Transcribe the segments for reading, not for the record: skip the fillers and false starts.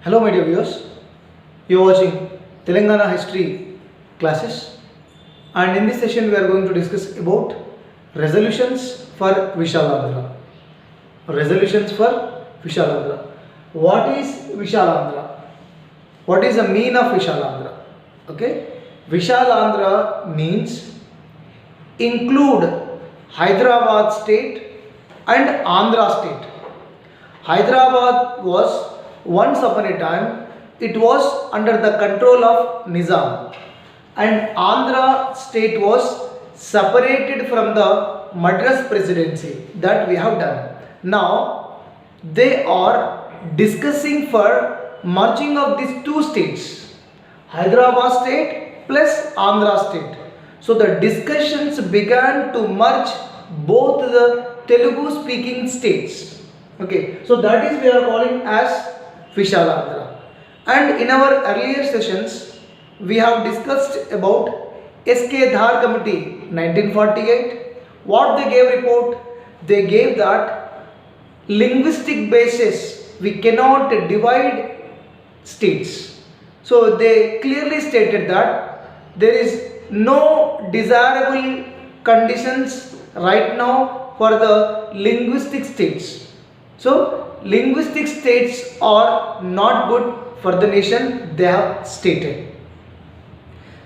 Hello, my dear viewers. You are watching Telangana history classes, and in this session, we are going to discuss about resolutions for Vishalandra. Resolutions for Vishalandra. What is Vishalandra? What is the mean of Vishalandra? Okay, Vishalandra means include Hyderabad state and Andhra state. Hyderabad was once upon a time it was under the control of Nizam, and Andhra state was separated from the Madras presidency that we have done. Now they are discussing for merging of these two states, Hyderabad state plus Andhra state. So the discussions began to merge both the Telugu speaking states. Okay, so that is we are calling as Vishalandra. And in our earlier sessions, we have discussed about SK Dhar Committee 1948. What they gave report? They gave that linguistic basis we cannot divide states. So they clearly stated that there is no desirable conditions right now for the linguistic states. So linguistic states are not good for the nation, they have stated.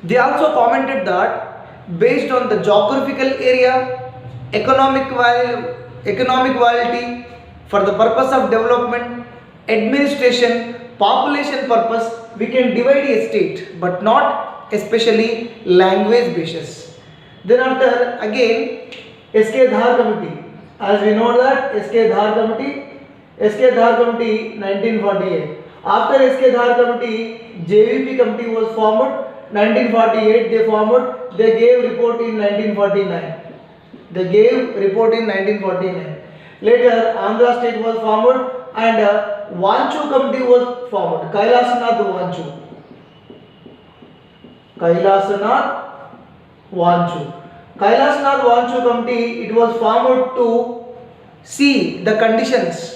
They also commented that based on the geographical area, economic viability, for the purpose of development, administration, population purpose, we can divide a state, but not especially language basis. Then after again SK Dhar Committee, as we know that SK Dhar Committee 1948. After SK Dhar Committee, JVP Committee was formed 1948. They gave report in 1949. Later Andhra state was formed and Vanchu Committee was formed. Kailasanath Vanchu Committee, it was formed to see the conditions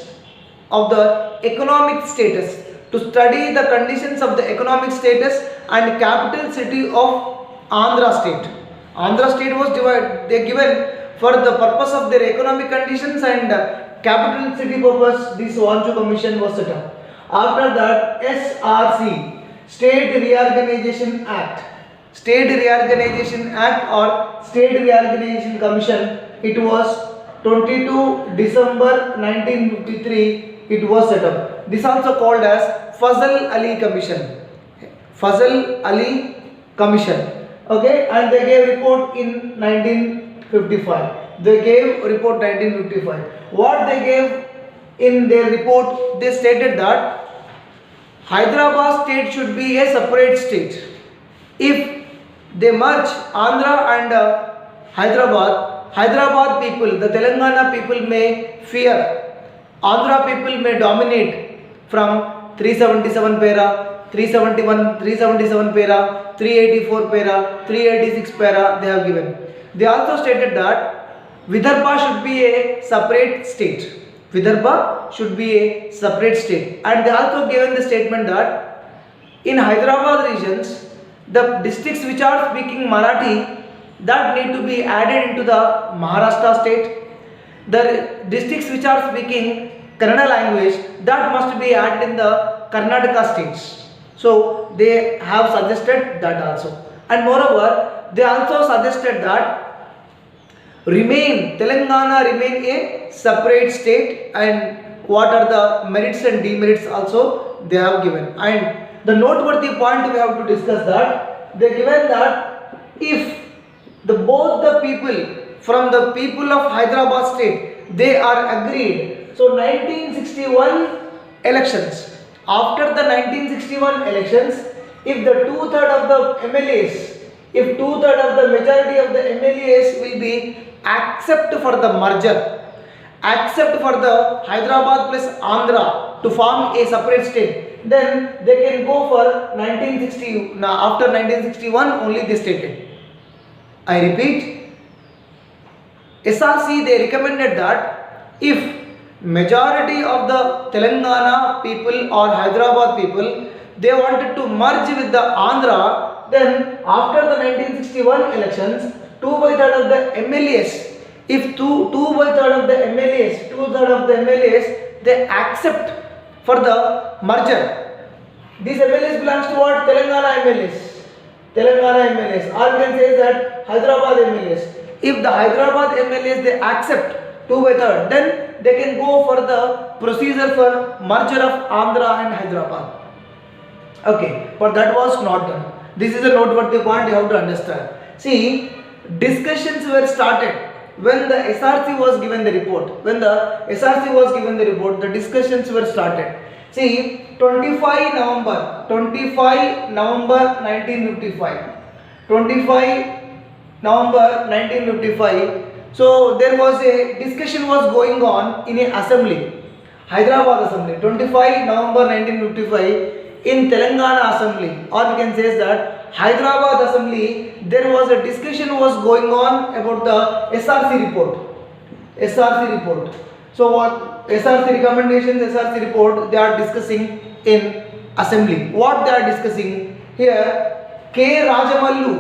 of the economic status, to study the conditions of the economic status and capital city of Andhra state. Andhra state was divided, they given for the purpose of their economic conditions and capital city purpose. This Vanchu Commission was set up. After that, SRC, State Reorganization Act or State Reorganization Commission, it was 22 December 1953, it was set up. This also called as Fazal Ali Commission. Okay, and they gave report in 1955. What they gave in their report, they stated that Hyderabad state should be a separate state. If they merge Andhra and Hyderabad people, the Telangana people may fear. Andhra people may dominate from 377 para, 377 para, 384 para, 386 para they have given. They also stated that Vidarbha should be a separate state. And they also given the statement that in Hyderabad regions, the districts which are speaking Marathi, that need to be added into the Maharashtra state. The districts which are speaking Kannada language, that must be added in the Karnataka states. So they have suggested that also. And moreover, they also suggested that Telangana remain a separate state, and what are the merits and demerits also they have given. And the noteworthy point we have to discuss that they given that if both the people from the people of Hyderabad state, they are agreed. So 1961 elections, after the 1961 elections, if the two-thirds of the MLAs, if two-thirds of the majority of the MLAs will be accept for the merger, accept for the Hyderabad plus Andhra to form a separate state, then they can go for 1960. Now after 1961 only they stated. I repeat, SRC they recommended that if majority of the Telangana people or Hyderabad people, they wanted to merge with the Andhra. Then after the 1961 elections, 2/3 of the MLAs, if two by third of the MLAs, two-third of the MLAs, they accept for the merger. These MLAs belongs to what? Telangana MLAs. Telangana MLAs, or we can say that Hyderabad MLAs. If the Hyderabad MLAs they accept 2/3, then they can go for the procedure for merger of Andhra and Hyderabad. Okay, but that was not done. This is a noteworthy point you have to understand. See, discussions were started when the SRC was given the report. When the SRC was given the report, the discussions were started. See, 25 November 1955. 25 November 1955. So there was a discussion was going on in a assembly, Hyderabad assembly. 25 November 1955 in Telangana assembly, or we can say that Hyderabad assembly, there was a discussion was going on about the SRC report. SRC report. So what SRC recommendations, SRC report, they are discussing in assembly. What they are discussing here, K. Rajamallu,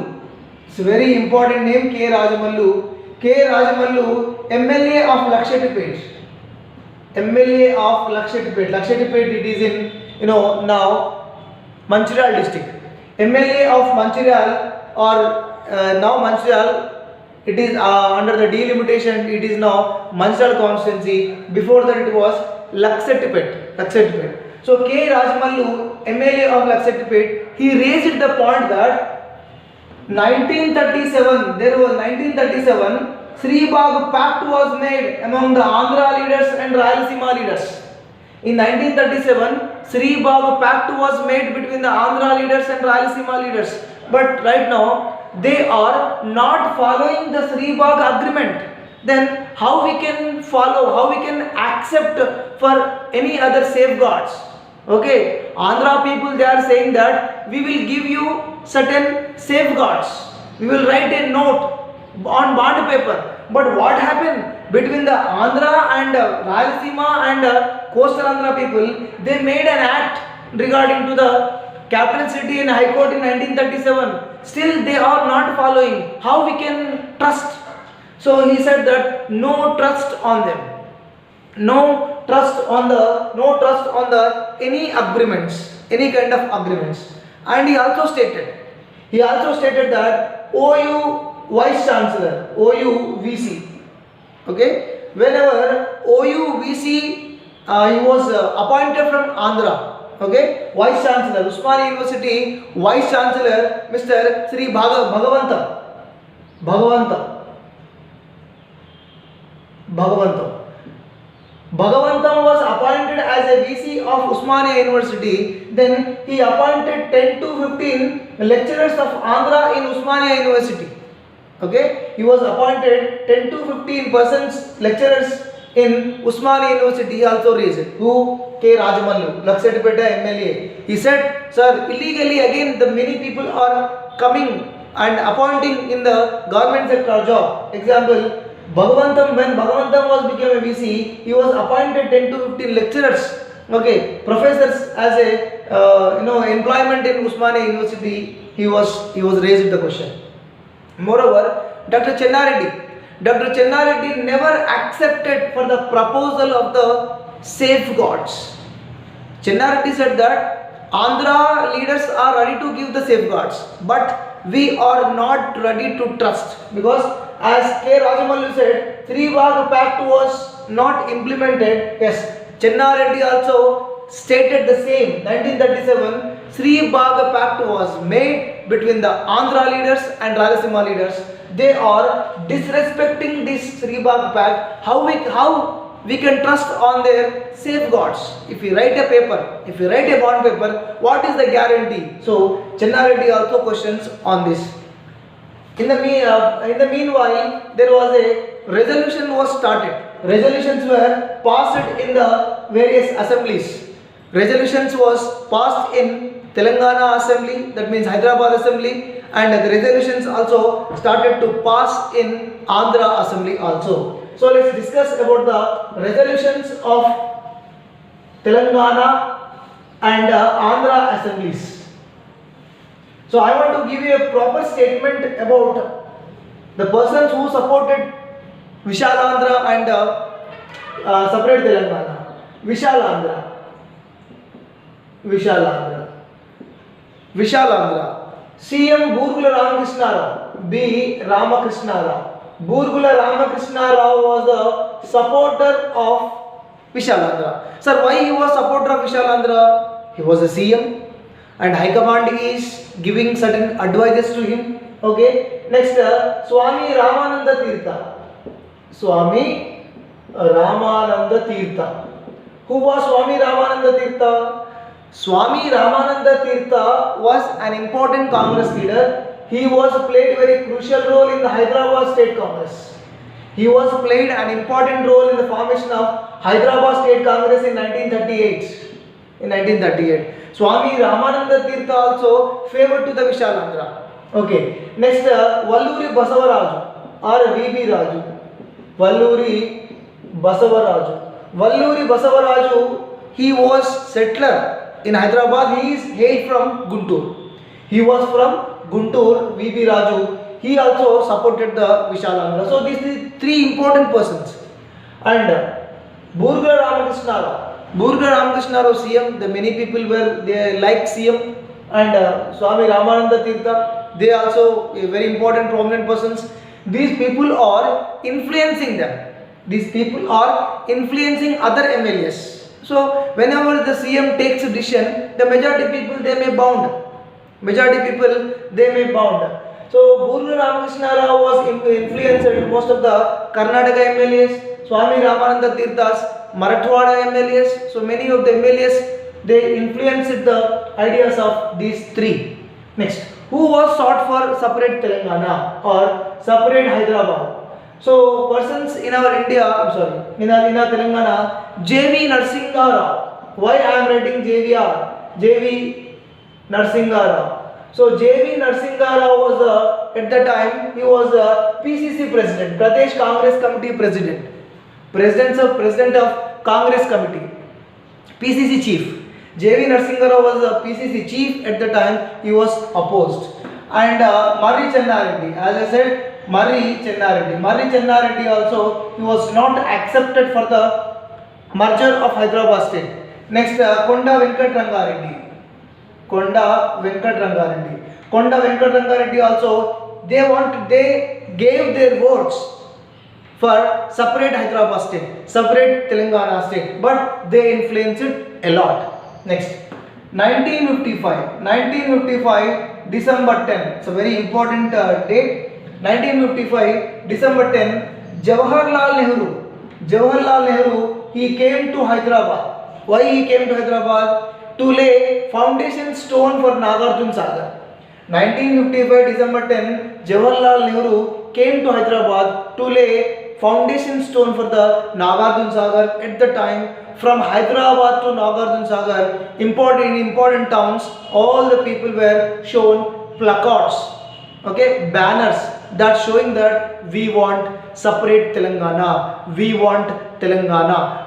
it's a very important name, K. Rajamallu. K. Rajamallu, MLA of Lakshetipet. MLA of Lakshetipet. Lakshetipet, it is in, now Manchiral district. MLA of Manchiral, or now Manchiral, it is under the delimitation, it is now Manchiral constituency. Before that it was Lakshetipet. Lakshetipet. So K. Rajamallu, MLA of Lakshetipet, he raised the point that 1937, there was 1937, Sri Bagh Pact was made among the Andhra leaders and Rayalaseema leaders. In 1937, Sri Bagh Pact was made between the Andhra leaders and Rayalaseema leaders. But right now, they are not following the Sri Bagh agreement. Then how we can follow, how we can accept for any other safeguards? Okay, Andhra people, they are saying that we will give you certain safeguards. We will write a note on bond paper. But what happened between the Andhra and Rayalaseema and coastal Andhra people? They made an act regarding to the capital city and High Court in 1937. Still they are not following. How we can trust? So he said that no trust on them. No trust on the any agreements, any kind of agreements. And he also stated that OU Vice Chancellor, OU VC, okay, whenever OU VC he was appointed from Andhra, okay, Vice Chancellor, Usmania University Vice Chancellor, Mr. Sri Bhagavantam was appointed as a VC of Usmania University. Then he appointed 10 to 15 lecturers of Andhra in Usmania University. Okay, he was appointed 10 to 15 persons lecturers in Usmania University. He also raised it. Who? K. Rajamallu, Lakshetipeta MLA. He said, sir, illegally again the many people are coming and appointing in the government sector job. Example, Bhagavantam, when Bhagavantam was became a VC, he was appointed 10 to 15 lecturers, okay, professors as a employment in Usmania University. He was raised the question. Moreover, Dr. Chennareddy never accepted for the proposal of the safeguards. Chennareddy said that Andhra leaders are ready to give the safeguards, but we are not ready to trust, because as K. Rajamallu said, Sri Bagh Pact was not implemented. Yes, Chennareddy also stated the same. 1937, Sri Bagh Pact was made between the Andhra leaders and Rayalaseema leaders. They are disrespecting this Sri Bagh Pact. How we can trust on their safeguards? If we write a paper, if we write a bond paper, what is the guarantee? So Chennareddy also questions on this. In the meanwhile, there was a resolution was started. Resolutions were passed in the various assemblies. Resolutions was passed in Telangana assembly, that means Hyderabad assembly, and the resolutions also started to pass in Andhra assembly also. So let's discuss about the resolutions of Telangana and Andhra assemblies. So I want to give you a proper statement about the persons who supported Vishal Andhra and separate Telangana. Vishal Andhra. CM Burgula Ramakrishna Rao. B. Ramakrishna Rao. Burgula Ramakrishna Rao was the supporter of Vishal Andhra. Sir, why he was supporter of Vishal Andhra? He was a CM and High Command is giving certain advices to him. Okay. Next, Swami Ramananda Tirtha. Swami Ramananda Tirtha. Who was Swami Ramananda Tirtha? Swami Ramananda Tirtha was an important Congress leader. He was played very crucial role in the Hyderabad State Congress. He was played an important role in the formation of Hyderabad State Congress in 1938. Swami Ramananda Tirtha also favored to the Vishal Andhra. Okay. Next, Valluri Basavaraju or VB Raju. Valluri Basavaraju, he was settler in Hyderabad. He is hailed from Guntur. He was from Guntur, VB Raju. He also supported the Vishal Andhra. So these are three important persons. And Burgula Ramakrishna Rao CM. The many people they like CM and Swami Ramananda Tirtha. They are also very important prominent persons. These people are influencing them. These people are influencing other MLAs. So whenever the CM takes a decision, the majority people they may bound. So Burgula Ramakrishna Rao was influenced most of the Karnataka MLAs, Swami Ramananda Tirtha's Marathwada MLAs. So many of the MLAs they influenced the ideas of these three. Next, who was sought for separate Telangana or separate Hyderabad? So persons in our India, in our Telangana, JV Narsinga Rao. Why I am writing JV Narsinga Rao. So JV Narsinga Rao was at the time he was the PCC president, Pradesh Congress Committee president of Congress Committee, PCC chief. JV Narsinga Rao was the PCC chief at the time. He was opposed. And Marri Chennareddy, as I said, Marri Chennareddy also he was not accepted for the merger of Hyderabad state. Next, Konda Venkat Rangareddy also they gave their votes for separate Hyderabad state, separate Telangana state, but they influenced it a lot. Next, 1955 December 10. It's a very important date. 1955 December 10. Jawaharlal Nehru he came to Hyderabad. Why he came to Hyderabad? To lay foundation stone for Nagarjuna Sagar. 1955 December 10. Jawaharlal Nehru came to Hyderabad to lay foundation stone for the Nagarjuna Sagar. At the time, from Hyderabad to Nagarjuna Sagar, important towns, all the people were shown placards, banners that showing that we want separate Telangana.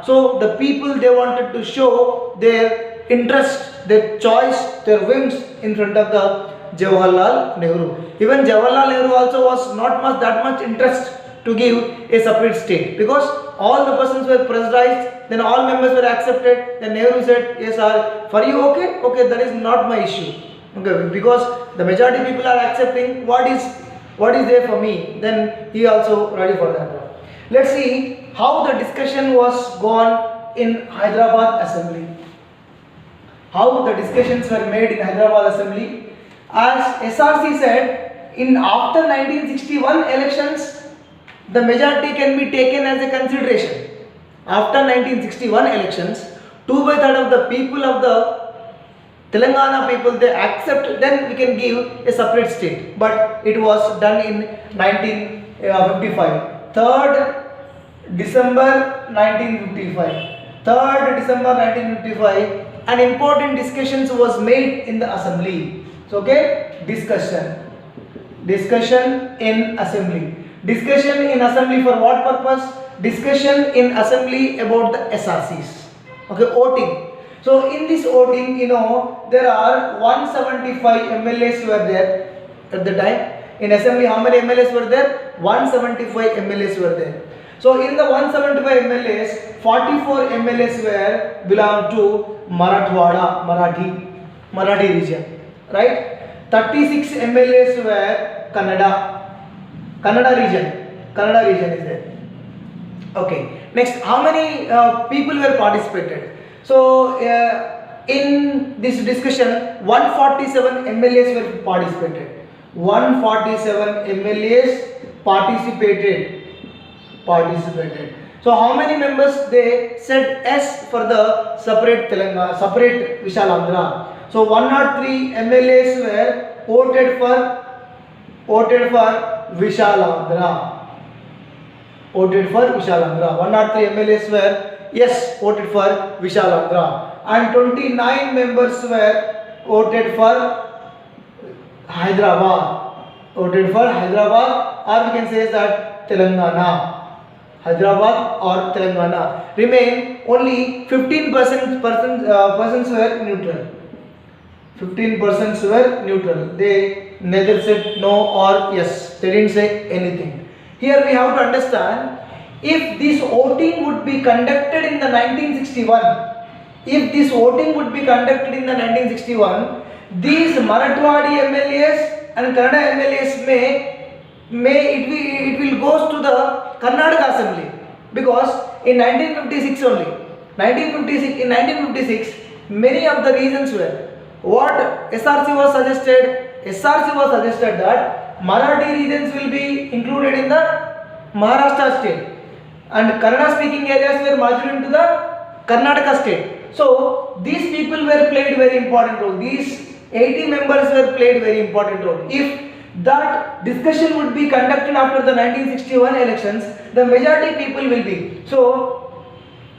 So the people they wanted to show their interest, their choice, their whims in front of the Jawaharlal Nehru. Even Jawaharlal Nehru also was not that much interest to give a separate state, because all the persons were pressurized, then all members were accepted. Then Nehru said, yes sir, for you okay, that is not my issue. Because the majority people are accepting what is there for me, then he also ready for that. Let's see how the discussion was gone in Hyderabad assembly. How the discussions were made in Hyderabad assembly. As SRC said, after 1961 elections, the majority can be taken as a consideration. After 1961 elections, 2/3 of the people of the Telangana people they accept, then we can give a separate state. But it was done in 1955. 3rd December 1955. An important discussions was made in the assembly. So discussion in assembly. Discussion in assembly for what purpose? discussion in assembly about the SRCs. Okay, voting. So in this voting, there are 175 MLAs were there at the time. In assembly, how many MLAs were there? 175 MLAs were there. So in the 175 MLAs, 44 MLAs were belong to Marathwada, Marathi region, right? 36 MLAs were Kannada region is there. Okay. Next, how many people were participated? So in this discussion, 147 MLAs were participated. 147 MLAs participated. So how many members they said yes for the separate Telangana, separate Vishalandhra? So 103 MLAs were voted for Vishalandhra. 103 MLAs were yes voted for Vishalandhra, and 29 members were voted for Hyderabad. Or we can say that Telangana. Hyderabad or Telangana. Remain only 15% persons were neutral. 15% were neutral. They neither said no or yes. They didn't say anything. Here we have to understand, if this voting would be conducted in the 1961, these These Marathwadi MLAs and Kannada MLAs it will goes to the Karnataka Assembly, because in 1956 only, in 1956 many of the reasons were what SRC was suggested that Marathi regions will be included in the Maharashtra state and Kannada speaking areas were merged into the Karnataka state. So these people were played very important role. These 80 members were played very important role. If that discussion would be conducted after the 1961 elections, the majority people will be. So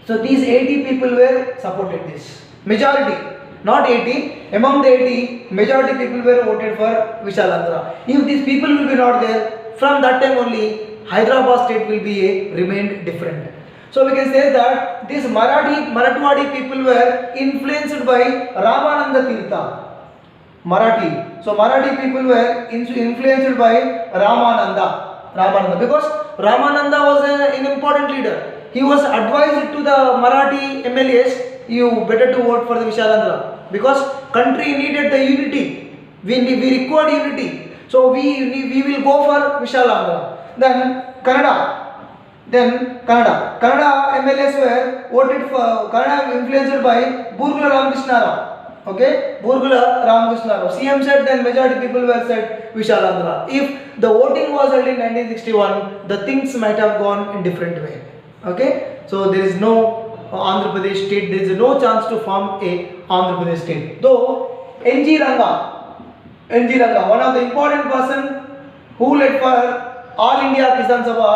these 80 people were supported this. Majority, not 80. Among the 80, majority people were voted for Vishalandhra. If these people will be not there, from that time only Hyderabad state will be remained different. So we can say that these Marathwadi people were influenced by Ramananda Tirtha. Marathi. So Marathi people were influenced by Ramananda, because Ramananda was an important leader. He was advised to the Marathi MLAs, you better to vote for the Vishalandhra, because country needed the unity. We required unity. So we will go for Vishalandhra. Then Kannada MLAs were voted for, Kannada influenced by Burgula Ramakrishna Rao. Okay, Burgula Ramakrishna Rao. CM said, then majority people were said Vishalandhra. If the voting was held in 1961, the things might have gone in different way. Okay, so there is no Andhra Pradesh state. There is no chance to form a Andhra Pradesh state. Though N.G. Ranga, one of the important person who led for All India Kisan Sabha,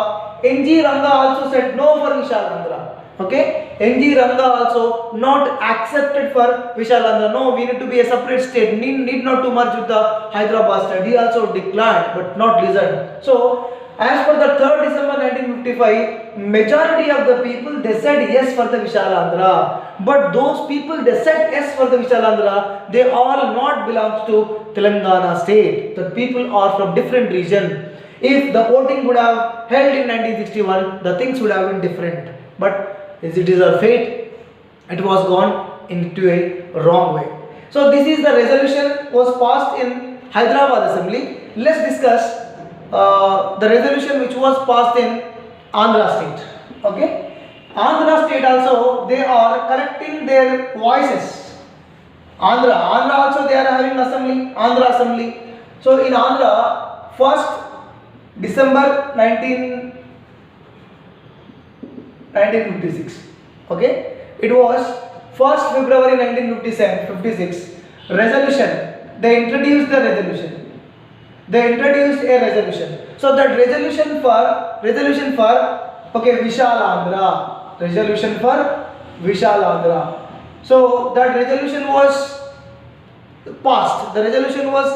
N.G. Ranga also said no for Vishalandhra. Okay, N.G. Ranga also not accepted for Vishalandhra. No, we need to be a separate state. Need not to merge with the Hyderabad state. He also declared, but not listened. So, as per the 3rd December 1955, majority of the people they said yes for the Vishalandhra. But those people they said yes for the Vishalandhra, they all not belong to Telangana state. The people are from different region. If the voting would have held in 1961, the things would have been different. But as it is our fate, it was gone into a wrong way. So this is the resolution was passed in Hyderabad Assembly. Let's discuss the resolution which was passed in Andhra state. Okay, Andhra state also they are correcting their voices. Andhra also they are having assembly, Andhra assembly. So in Andhra, 1st December 1956. Okay, it was 1st February 1956 resolution. They introduced a resolution. So that resolution for Vishalandhra. Resolution for Vishalandhra. So that resolution was passed. The resolution was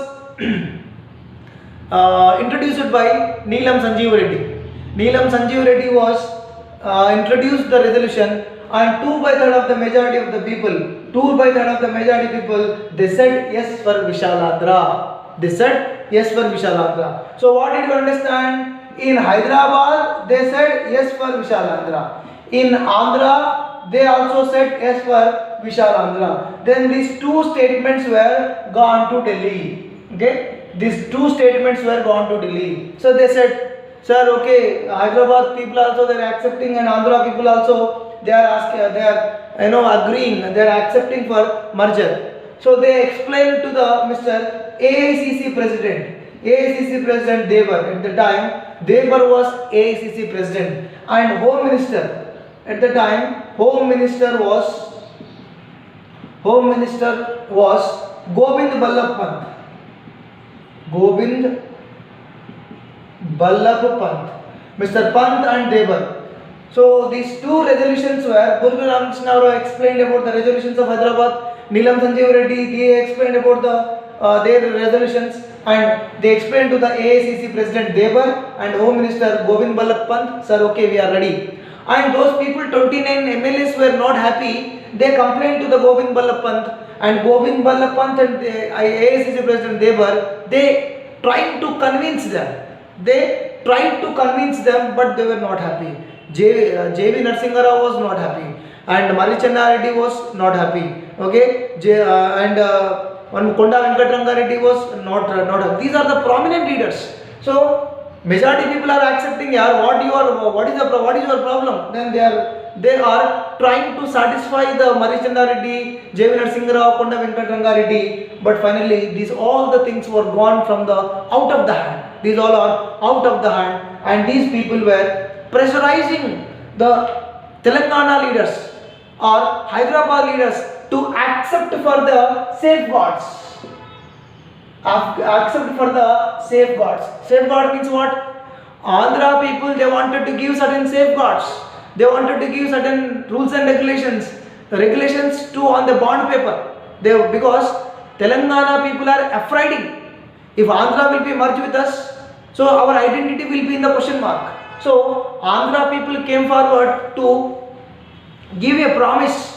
introduced by Neelam Sanjeev Reddy. Neelam Sanjeev Reddy was introduced the resolution, and 2/3 of the majority of the people, 2/3 of the majority people, they said yes for Vishalandra. They said yes for Vishalandra. So what did you understand? In Hyderabad, they said yes for Vishalandra. In Andhra, they also said yes for Vishalandra. Then these two statements were gone to Delhi. Okay, these two statements were gone to Delhi. So they said, sir, okay, Hyderabad people also they are accepting, and Andhra people also they are asking, they are agreeing, they are accepting for merger. So they explained to the Mr. AICC president. AICC president Devar, at the time Devar was AICC president, and home minister at the time, home minister was Govind Ballabh Pant. Govind Ballabh Pant, Mr. Pant and Devar. So these two resolutions were, Burgu Ramakrishna Rao explained about the resolutions of Hyderabad, Neelam Sanjeev Reddy, they explained about their resolutions, and they explained to the AICC president Devar and home minister Govind Ballabh Pant, sir, okay, we are ready. And those people, 29 MLAs were not happy. They complained to the Govind Ballabh Pant, and Govind Ballabh Pant and the AICC president Devar, they tried to convince them. But they were not happy. JV Narasimha Rao was not happy, and Mari Chenna Reddy was not happy. Okay, one Konda Venkatramga Reddy was not happy. These are the prominent leaders. So majority people are accepting, yeah, what is your problem? Then they are trying to satisfy the Mari Chenna Reddy, JV Narasimha Rao, Konda Venkatramga Reddy, but finally all the things were gone from the out of the hand. These all are out of the hand, and these people were pressurizing the Telangana leaders or Hyderabad leaders to accept for the safeguards. Safeguard means what? Andhra people, they wanted to give certain safeguards. They wanted to give certain rules and regulations too on the bond paper. Because Telangana people are afraid. If Andhra will be merged with us, so our identity will be in the question mark. So Andhra people came forward to give a promise.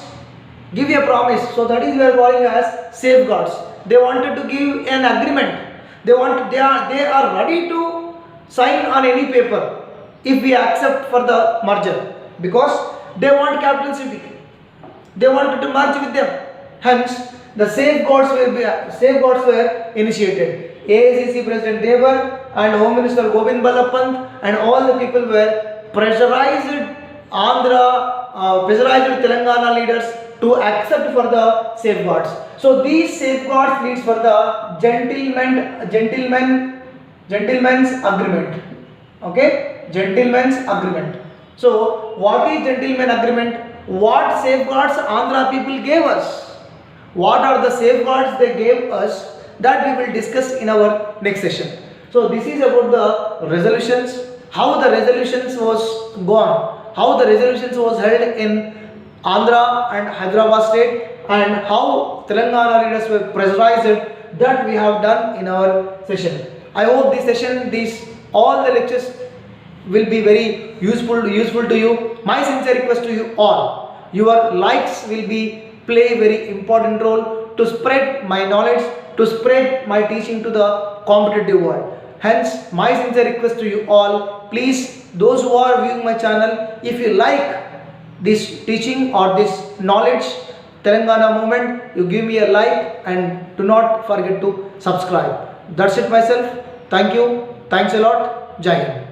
So that is we are calling as safeguards. They wanted to give an agreement. They are ready to sign on any paper if we accept for the merger, because they want capital city. They wanted to merge with them. Hence, the safeguards were initiated. AICC President Devar and Home Minister Govind Ballabh Pant and all the people were pressurized Telangana leaders to accept for the safeguards. So these safeguards leads for the gentleman's agreement. Okay, gentleman's agreement. So what is gentleman agreement? What safeguards Andhra people gave us? What are the safeguards they gave us? That we will discuss in our next session. So this is about the resolutions, how the resolutions was gone, how the resolutions was held in Andhra and Hyderabad state, and how Telangana leaders were pressurized. That we have done in our session. I hope this session, all the lectures will be very useful to you. My sincere request to you all, your likes will play very important role to spread my knowledge, to spread my teaching to the competitive world. Hence, my sincere request to you all, please, those who are viewing my channel, if you like this teaching or this knowledge, Telangana movement, you give me a like and do not forget to subscribe. That's it myself. Thank you. Thanks a lot. Jai Hind.